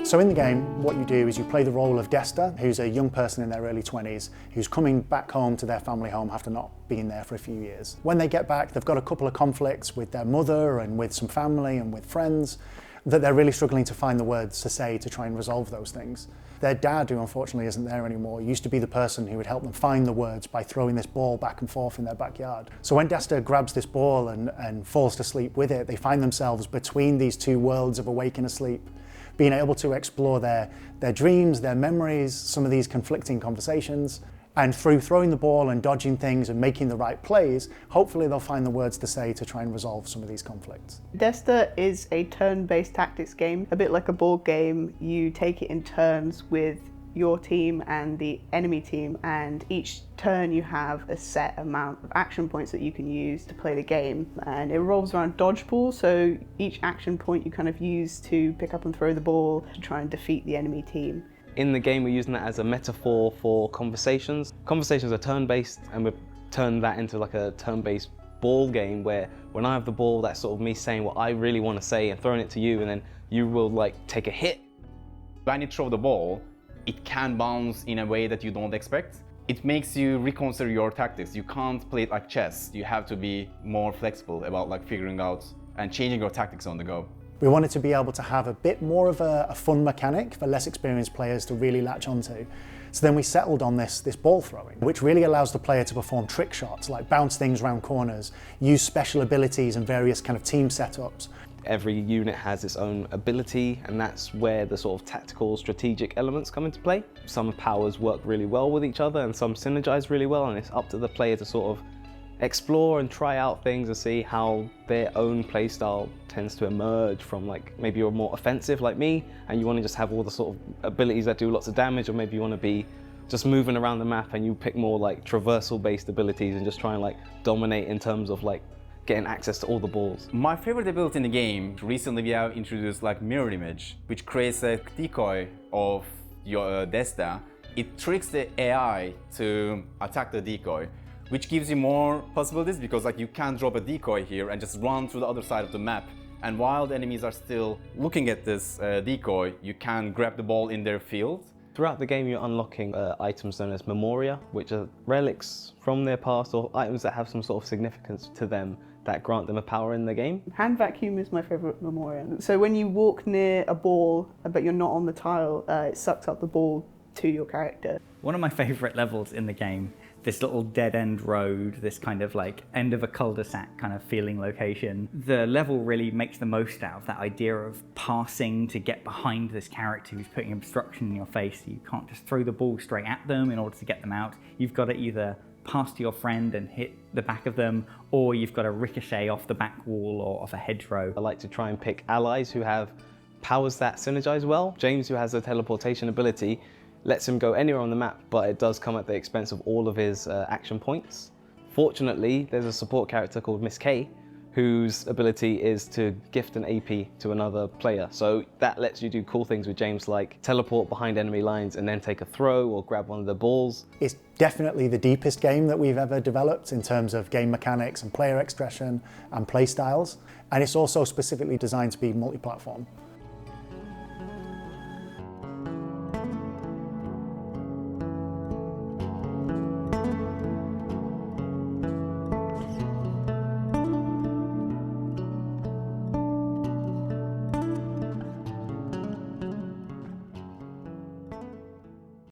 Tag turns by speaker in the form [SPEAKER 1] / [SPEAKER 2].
[SPEAKER 1] So in the game, what you do is you play the role of Desta, who's a young person in their early 20s, who's coming back home to their family home after not being there for a few years. When they get back, they've got a couple of conflicts with their mother and with some family and with friends that they're really struggling to find the words to say to try and resolve those things. Their dad, who unfortunately isn't there anymore, used to be the person who would help them find the words by throwing this ball back and forth in their backyard. So when Desta grabs this ball and falls to sleep with it, they find themselves between these two worlds of awake and asleep, being able to explore their dreams, their memories, some of these conflicting conversations. And through throwing the ball and dodging things and making the right plays, hopefully they'll find the words to say to try and resolve some of these conflicts.
[SPEAKER 2] Desta is a turn-based tactics game, a bit like a board game. You take it in turns with your team and the enemy team, and each turn you have a set amount of action points that you can use to play the game, and it revolves around dodgeball. So each action point you kind of use to pick up and throw the ball to try and defeat the enemy team.
[SPEAKER 3] In the game, we're using that as a metaphor for conversations. Conversations are turn-based, and we've turned that into like a turn-based ball game where when I have the ball, that's sort of me saying what I really want to say and throwing it to you, and then you will like take a hit.
[SPEAKER 4] When you throw the ball, it can bounce in a way that you don't expect. It makes you reconsider your tactics. You can't play it like chess. You have to be more flexible about like figuring out and changing your tactics on the go.
[SPEAKER 1] We wanted to be able to have a bit more of a fun mechanic for less experienced players to really latch onto. So then we settled on this ball throwing, which really allows the player to perform trick shots, like bounce things around corners, use special abilities and various kind of team setups.
[SPEAKER 3] Every unit has its own ability, and that's where the sort of tactical, strategic elements come into play. Some powers work really well with each other and some synergize really well, and it's up to the player to sort of explore and try out things and see how their own playstyle tends to emerge from, like, maybe you're more offensive like me and you want to just have all the sort of abilities that do lots of damage, or maybe you want to be just moving around the map and you pick more like traversal based abilities and just try and like dominate in terms of like getting access to all the balls.
[SPEAKER 4] My favorite ability in the game, recently we have introduced like mirror image, which creates a decoy of your Desta. It tricks the AI to attack the decoy, which gives you more possibilities because like you can drop a decoy here and just run through the other side of the map. And while the enemies are still looking at this decoy, you can grab the ball in their field.
[SPEAKER 3] Throughout the game, you're unlocking items known as memoria, which are relics from their past or items that have some sort of significance to them that grant them a power in the game.
[SPEAKER 2] Hand vacuum is my favourite memoria. So when you walk near a ball but you're not on the tile, it sucks up the ball to your character.
[SPEAKER 5] One of my favourite levels in the game, this little dead-end road, this kind of like end of a cul-de-sac kind of feeling location. The level really makes the most out of that idea of passing to get behind this character who's putting obstruction in your face. You can't just throw the ball straight at them in order to get them out. You've got to either pass to your friend and hit the back of them, or you've got to ricochet off the back wall or off a hedgerow.
[SPEAKER 3] I like to try and pick allies who have powers that synergize well. James, who has a teleportation ability, lets him go anywhere on the map, but it does come at the expense of all of his action points. Fortunately, there's a support character called Miss K, whose ability is to gift an AP to another player. So that lets you do cool things with James, like teleport behind enemy lines and then take a throw or grab one of the balls.
[SPEAKER 1] It's definitely the deepest game that we've ever developed in terms of game mechanics and player expression and play styles. And it's also specifically designed to be multi-platform.